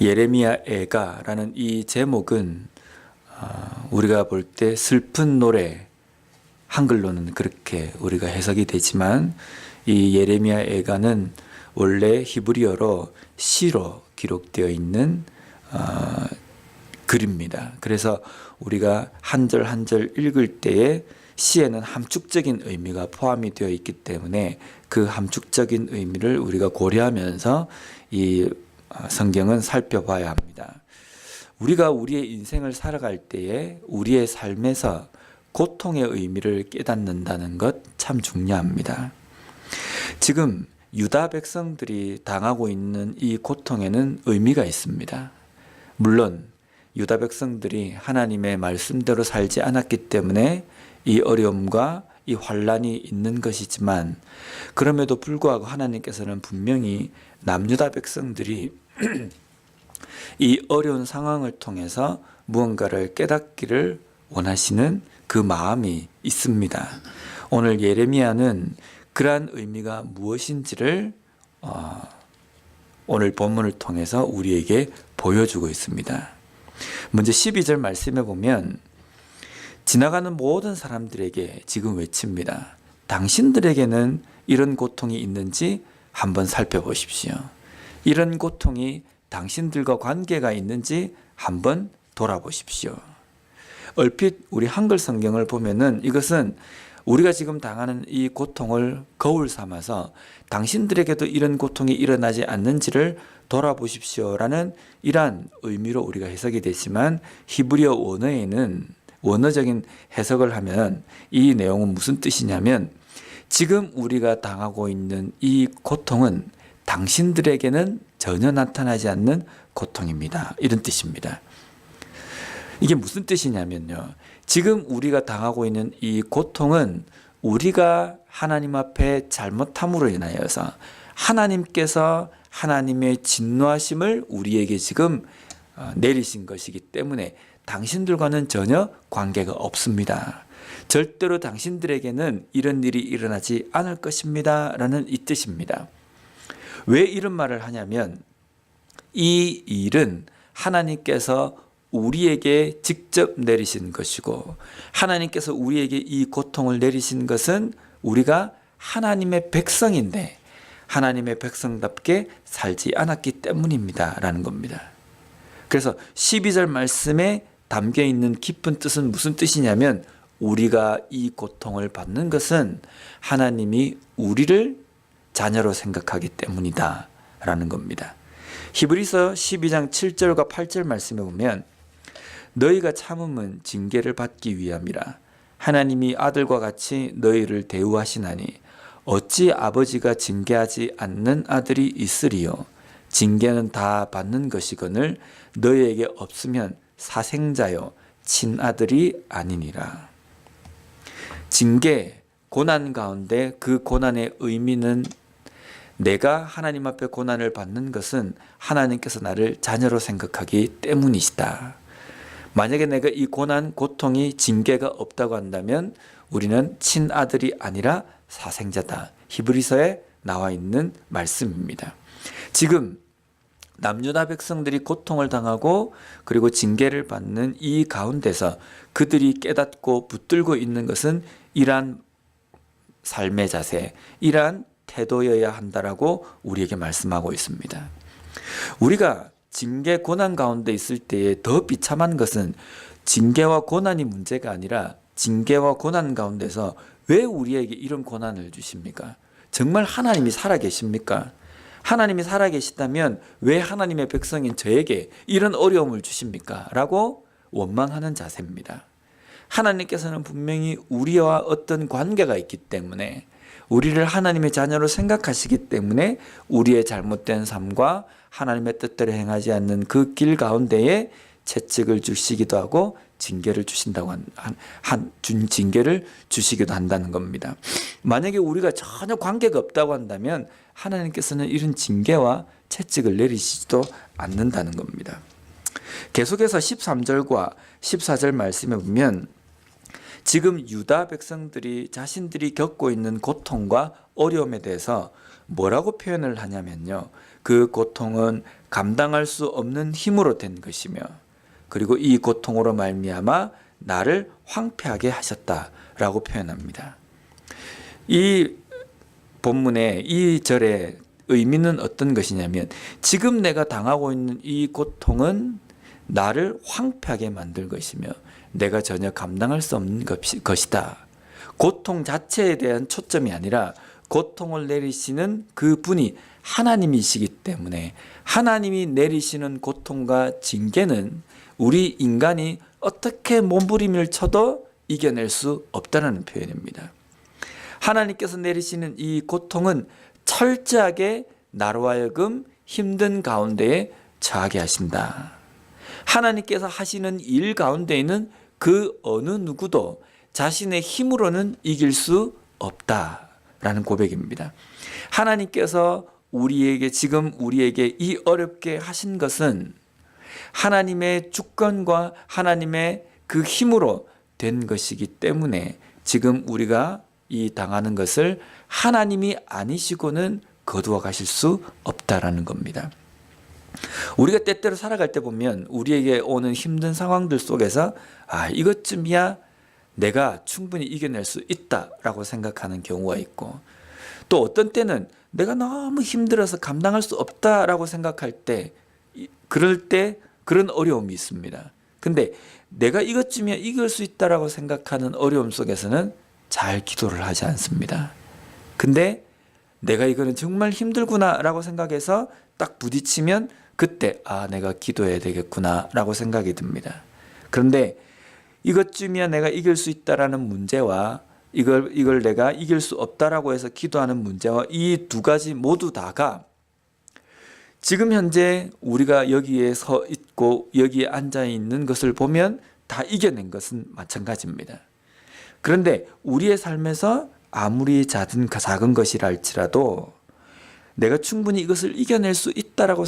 예레미야 애가라는 이 제목은 우리가 볼 때 슬픈 노래, 한글로는 그렇게 우리가 해석이 되지만 이 예레미야 애가는 원래 히브리어로 시로 기록되어 있는 글입니다. 그래서 우리가 한 절 한 절 읽을 때에 시에는 함축적인 의미가 포함이 되어 있기 때문에 그 함축적인 의미를 우리가 고려하면서 이 성경은 살펴봐야 합니다. 우리가 우리의 인생을 살아갈 때에 우리의 삶에서 고통의 의미를 깨닫는다는 것 참 중요합니다. 지금 유다 백성들이 당하고 있는 이 고통에는 의미가 있습니다. 물론 유다 백성들이 하나님의 말씀대로 살지 않았기 때문에 이 어려움과 이 환란이 있는 것이지만, 그럼에도 불구하고 하나님께서는 분명히 남유다 백성들이 이 어려운 상황을 통해서 무언가를 깨닫기를 원하시는 그 마음이 있습니다. 오늘 예레미야는 그러한 의미가 무엇인지를 오늘 본문을 통해서 우리에게 보여주고 있습니다. 먼저 12절 말씀에 보면 지나가는 모든 사람들에게 지금 외칩니다. 당신들에게는 이런 고통이 있는지 한번 살펴보십시오. 이런 고통이 당신들과 관계가 있는지 한번 돌아보십시오. 얼핏 우리 한글 성경을 보면은 이것은 우리가 지금 당하는 이 고통을 거울 삼아서 당신들에게도 이런 고통이 일어나지 않는지를 돌아보십시오라는 이러한 의미로 우리가 해석이 되지만, 히브리어 원어에는 원어적인 해석을 하면 이 내용은 무슨 뜻이냐면, 지금 우리가 당하고 있는 이 고통은 당신들에게는 전혀 나타나지 않는 고통입니다. 이런 뜻입니다. 이게 무슨 뜻이냐면요, 지금 우리가 당하고 있는 이 고통은 우리가 하나님 앞에 잘못함으로 인하여서 하나님께서 하나님의 진노하심을 우리에게 지금 내리신 것이기 때문에 당신들과는 전혀 관계가 없습니다. 절대로 당신들에게는 이런 일이 일어나지 않을 것입니다 라는 이 뜻입니다. 왜 이런 말을 하냐면, 이 일은 하나님께서 우리에게 직접 내리신 것이고, 하나님께서 우리에게 이 고통을 내리신 것은 우리가 하나님의 백성인데 하나님의 백성답게 살지 않았기 때문입니다 라는 겁니다. 그래서 12절 말씀에 담겨 있는 깊은 뜻은 무슨 뜻이냐면, 우리가 이 고통을 받는 것은 하나님이 우리를 자녀로 생각하기 때문이다 라는 겁니다. 히브리서 12장 7절과 8절 말씀에 보면, 너희가 참음은 징계를 받기 위함이라. 하나님이 아들과 같이 너희를 대우하시나니 어찌 아버지가 징계하지 않는 아들이 있으리요. 징계는 다 받는 것이거늘 너희에게 없으면 사생자요 친아들이 아니니라. 징계, 고난 가운데 그 고난의 의미는, 내가 하나님 앞에 고난을 받는 것은 하나님께서 나를 자녀로 생각하기 때문이시다. 만약에 내가 이 고난, 고통이 징계가 없다고 한다면 우리는 친아들이 아니라 사생자다. 히브리서에 나와 있는 말씀입니다. 지금 남유다 백성들이 고통을 당하고 그리고 징계를 받는 이 가운데서 그들이 깨닫고 붙들고 있는 것은 이러한 삶의 자세, 이러한 태도여야 한다라고 우리에게 말씀하고 있습니다. 우리가 징계, 고난 가운데 있을 때에 더 비참한 것은 징계와 고난이 문제가 아니라, 징계와 고난 가운데서 왜 우리에게 이런 고난을 주십니까? 정말 하나님이 살아계십니까? 하나님이 살아계시다면 왜 하나님의 백성인 저에게 이런 어려움을 주십니까? 라고 원망하는 자세입니다. 하나님께서는 분명히 우리와 어떤 관계가 있기 때문에, 우리를 하나님의 자녀로 생각하시기 때문에 우리의 잘못된 삶과 하나님의 뜻대로 행하지 않는 그 길 가운데에 채찍을 주시기도 하고 징계를 주신다고 징계를 주시기도 한다는 겁니다. 만약에 우리가 전혀 관계가 없다고 한다면 하나님께서는 이런 징계와 채찍을 내리시지도 않는다는 겁니다. 계속해서 13절과 14절 말씀에 보면, 지금 유다 백성들이 자신들이 겪고 있는 고통과 어려움에 대해서 뭐라고 표현을 하냐면요, 그 고통은 감당할 수 없는 힘으로 된 것이며 그리고 이 고통으로 말미암아 나를 황폐하게 하셨다라고 표현합니다. 이 본문의 이 절의 의미는 어떤 것이냐면 지금 내가 당하고 있는 이 고통은 나를 황폐하게 만들 것이며 내가 전혀 감당할 수 없는 것이다. 고통 자체에 대한 초점이 아니라 고통을 내리시는 그 분이 하나님이시기 때문에 하나님이 내리시는 고통과 징계는 우리 인간이 어떻게 몸부림을 쳐도 이겨낼 수 없다는 표현입니다. 하나님께서 내리시는 이 고통은 철저하게 나로 하여금 힘든 가운데에 처하게 하신다. 하나님께서 하시는 일 가운데에는 그 어느 누구도 자신의 힘으로는 이길 수 없다라는 고백입니다. 하나님께서 지금 우리에게 이 어렵게 하신 것은 하나님의 주권과 하나님의 그 힘으로 된 것이기 때문에 지금 우리가 이 당하는 것을 하나님이 아니시고는 거두어 가실 수 없다라는 겁니다. 우리가 때때로 살아갈 때 보면 우리에게 오는 힘든 상황들 속에서 이것쯤이야 내가 충분히 이겨낼 수 있다라고 생각하는 경우가 있고 또 어떤 때는 내가 너무 힘들어서 감당할 수 없다라고 생각할 때 그럴 때 그런 어려움이 있습니다. 근데 내가 이것쯤이야 이길 수 있다라고 생각하는 어려움 속에서는 잘 기도를 하지 않습니다. 근데 내가 이거는 정말 힘들구나라고 생각해서 딱 부딪히면 그때 내가 기도해야 되겠구나라고 생각이 듭니다. 그런데 이것쯤이야 내가 이길 수 있다라는 문제와 이걸 내가 이길 수 없다라고 해서 기도하는 문제와 이 두 가지 모두 다가 지금 현재 우리가 여기에 서 있고 여기에 앉아 있는 것을 보면 다 이겨낸 것은 마찬가지입니다. 그런데 우리의 삶에서 아무리 작은 것이라 할지라도 내가 충분히 이것을 이겨낼 수 있다라고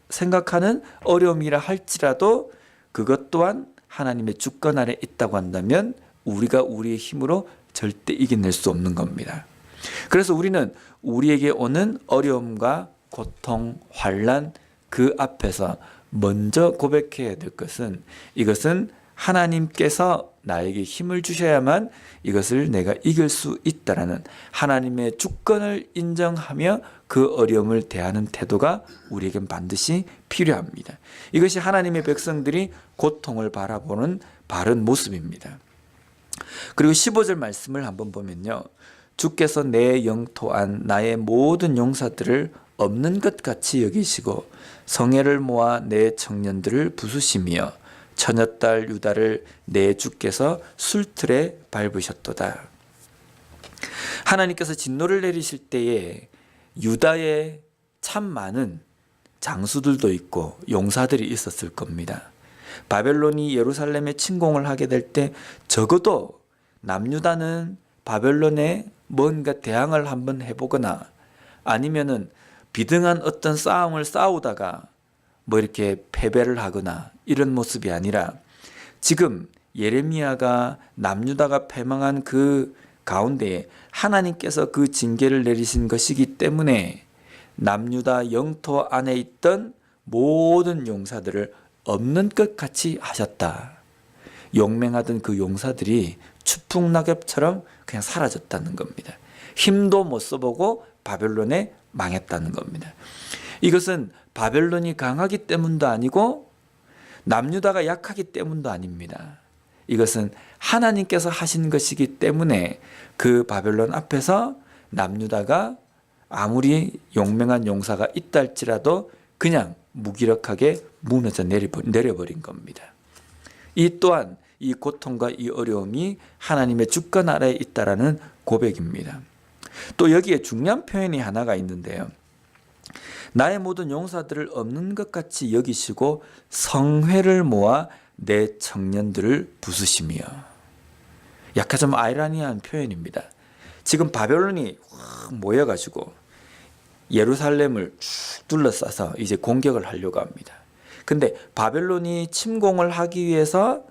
생각하는 어려움이라 할지라도 그것 또한 하나님의 주권 아래 있다고 한다면 우리가 우리의 힘으로 절대 이겨낼 수 없는 겁니다. 그래서 우리는 우리에게 오는 어려움과 고통, 환난 그 앞에서 먼저 고백해야 될 것은 이것은 하나님께서 나에게 힘을 주셔야만 이것을 내가 이길 수 있다라는 하나님의 주권을 인정하며 그 어려움을 대하는 태도가 우리에겐 반드시 필요합니다. 이것이 하나님의 백성들이 고통을 바라보는 바른 모습입니다. 그리고 15절 말씀을 한번 보면요. 주께서 내 영토 안 나의 모든 용사들을 없는 것 같이 여기시고 성회를 모아 내 청년들을 부수시며 처녀딸 유다를 내 주께서 술틀에 밟으셨도다. 하나님께서 진노를 내리실 때에 유다에 참 많은 장수들도 있고 용사들이 있었을 겁니다. 바벨론이 예루살렘에 침공을 하게 될 때 적어도 남유다는 바벨론에 뭔가 대항을 한번 해보거나 아니면은 비등한 어떤 싸움을 싸우다가 이렇게 패배를 하거나 이런 모습이 아니라 지금 예레미야가 남유다가 패망한 그 가운데에 하나님께서 그 징계를 내리신 것이기 때문에 남유다 영토 안에 있던 모든 용사들을 없는 것 같이 하셨다. 용맹하던 그 용사들이 추풍낙엽처럼 그냥 사라졌다는 겁니다. 힘도 못 써보고 바벨론에 망했다는 겁니다. 이것은 바벨론이 강하기 때문도 아니고 남유다가 약하기 때문도 아닙니다. 이것은 하나님께서 하신 것이기 때문에 그 바벨론 앞에서 남유다가 아무리 용맹한 용사가 있다 할지라도 그냥 무기력하게 무너져 내려버린 겁니다. 이 또한 이 고통과 이 어려움이 하나님의 주권 아래에 있다라는 고백입니다. 또 여기에 중요한 표현이 하나가 있는데요. 나의 모든 용사들을 없는 것 같이 여기시고 성회를 모아 내 청년들을 부수시며. 약간 좀 아이러니한 표현입니다. 지금 바벨론이 확 모여가지고 예루살렘을 쭉 둘러싸서 이제 공격을 하려고 합니다. 근데 바벨론이 침공을 하기 위해서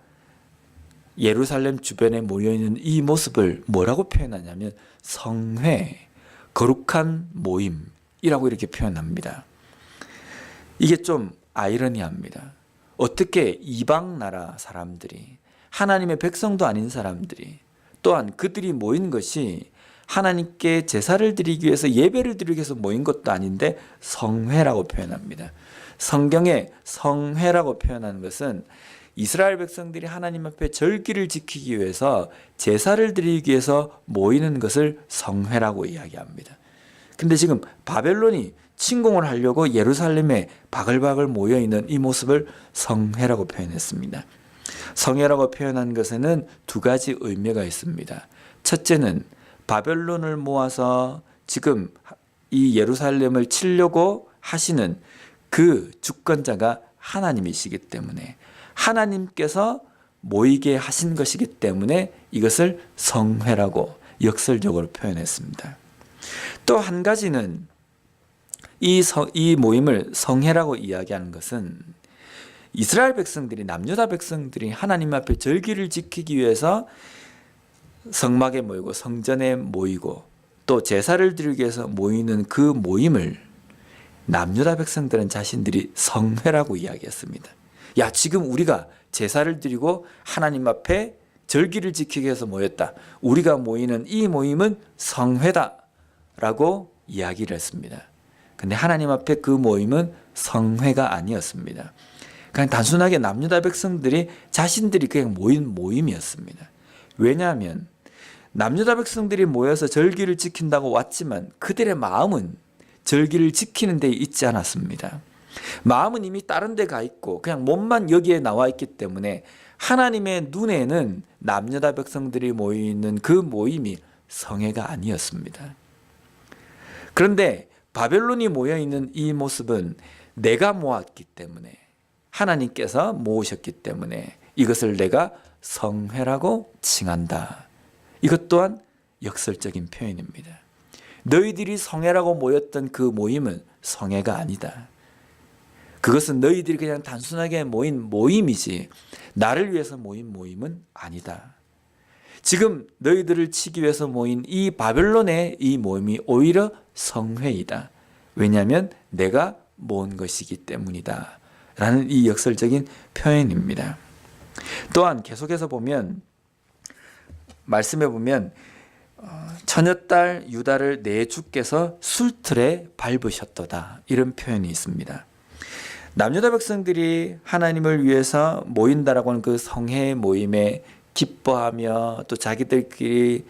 예루살렘 주변에 모여있는 이 모습을 뭐라고 표현하냐면 성회, 거룩한 모임이라고 이렇게 표현합니다. 이게 좀 아이러니합니다. 어떻게 이방 나라 사람들이, 하나님의 백성도 아닌 사람들이, 또한 그들이 모인 것이 하나님께 제사를 드리기 위해서, 예배를 드리기 위해서 모인 것도 아닌데 성회라고 표현합니다. 성경에 성회라고 표현하는 것은 이스라엘 백성들이 하나님 앞에 절기를 지키기 위해서, 제사를 드리기 위해서 모이는 것을 성회라고 이야기합니다. 근데 지금 바벨론이 침공을 하려고 예루살렘에 바글바글 모여있는 이 모습을 성회라고 표현했습니다. 성회라고 표현한 것에는 두 가지 의미가 있습니다. 첫째는 바벨론을 모아서 지금 이 예루살렘을 치려고 하시는 그 주권자가 하나님이시기 때문에, 하나님께서 모이게 하신 것이기 때문에 이것을 성회라고 역설적으로 표현했습니다. 또 한 가지는 이 모임을 성회라고 이야기하는 것은 이스라엘 백성들이, 남유다 백성들이 하나님 앞에 절기를 지키기 위해서 성막에 모이고 성전에 모이고 또 제사를 드리기 위해서 모이는 그 모임을 남유다 백성들은 자신들이 성회라고 이야기했습니다. 야, 지금 우리가 제사를 드리고 하나님 앞에 절기를 지키기 위해서 모였다. 우리가 모이는 이 모임은 성회다 라고 이야기를 했습니다. 근데 하나님 앞에 그 모임은 성회가 아니었습니다. 그냥 단순하게 남유다 백성들이 자신들이 그냥 모인 모임이었습니다. 왜냐하면 남유다 백성들이 모여서 절기를 지킨다고 왔지만 그들의 마음은 절기를 지키는 데 있지 않았습니다. 마음은 이미 다른 데 가 있고 그냥 몸만 여기에 나와 있기 때문에 하나님의 눈에는 남유다 백성들이 모이는 그 모임이 성회가 아니었습니다. 그런데 바벨론이 모여있는 이 모습은 내가 모았기 때문에, 하나님께서 모으셨기 때문에 이것을 내가 성회라고 칭한다. 이것 또한 역설적인 표현입니다. 너희들이 성회라고 모였던 그 모임은 성회가 아니다. 그것은 너희들이 그냥 단순하게 모인 모임이지 나를 위해서 모인 모임은 아니다. 지금 너희들을 치기 위해서 모인 이 바벨론의 이 모임이 오히려 성회이다. 왜냐하면 내가 모은 것이기 때문이다 라는 이 역설적인 표현입니다. 또한 계속해서 보면, 말씀해 보면 처녀딸 유다를 내 주께서 술틀에 밟으셨도다, 이런 표현이 있습니다. 남유다 백성들이 하나님을 위해서 모인다라고 하는 그 성회 모임에 기뻐하며 또 자기들끼리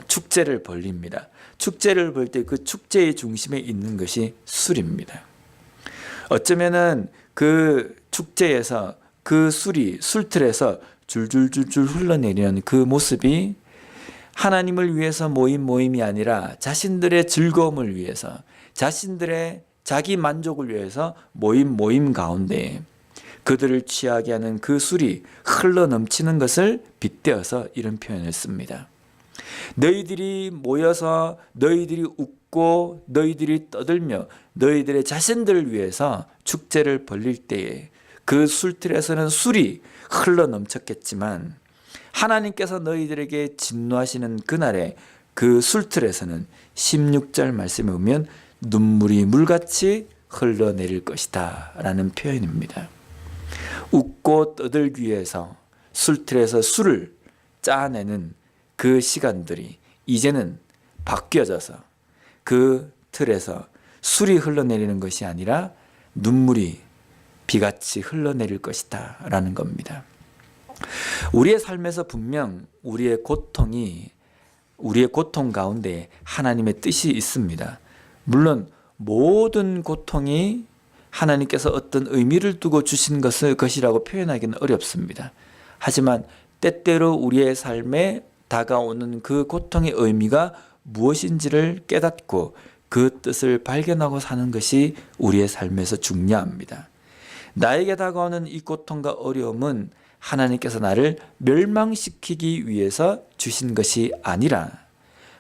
축제를 벌립니다. 축제를 벌 때 그 축제의 중심에 있는 것이 술입니다. 어쩌면은 그 축제에서 그 술이 술틀에서 줄줄줄줄 흘러내리는 그 모습이 하나님을 위해서 모인 모임이 아니라 자신들의 즐거움을 위해서, 자신들의 자기 만족을 위해서 모임 가운데 그들을 취하게 하는 그 술이 흘러 넘치는 것을 빗대어서 이런 표현을 씁니다. 너희들이 모여서 너희들이 웃고 너희들이 떠들며 너희들의 자신들을 위해서 축제를 벌릴 때에 그 술틀에서는 술이 흘러 넘쳤겠지만 하나님께서 너희들에게 진노하시는 그날에 그 술틀에서는 16절 말씀에 보면 눈물이 물같이 흘러내릴 것이다 라는 표현입니다. 웃고 떠들기 위해서 술틀에서 술을 짜내는 그 시간들이 이제는 바뀌어져서 그 틀에서 술이 흘러내리는 것이 아니라 눈물이 비같이 흘러내릴 것이다 라는 겁니다. 우리의 삶에서 분명 우리의 고통 가운데 하나님의 뜻이 있습니다. 물론 모든 고통이 하나님께서 어떤 의미를 두고 주신 것이라고 표현하기는 어렵습니다. 하지만 때때로 우리의 삶에 다가오는 그 고통의 의미가 무엇인지를 깨닫고 그 뜻을 발견하고 사는 것이 우리의 삶에서 중요합니다. 나에게 다가오는 이 고통과 어려움은 하나님께서 나를 멸망시키기 위해서 주신 것이 아니라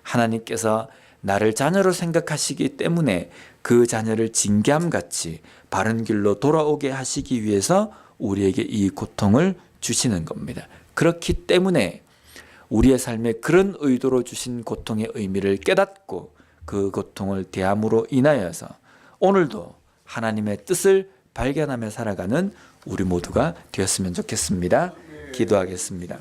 하나님께서 나를 자녀로 생각하시기 때문에 그 자녀를 징계함같이 바른 길로 돌아오게 하시기 위해서 우리에게 이 고통을 주시는 겁니다. 그렇기 때문에 우리의 삶에 그런 의도로 주신 고통의 의미를 깨닫고 그 고통을 대함으로 인하여서 오늘도 하나님의 뜻을 발견하며 살아가는 우리 모두가 되었으면 좋겠습니다. 기도하겠습니다.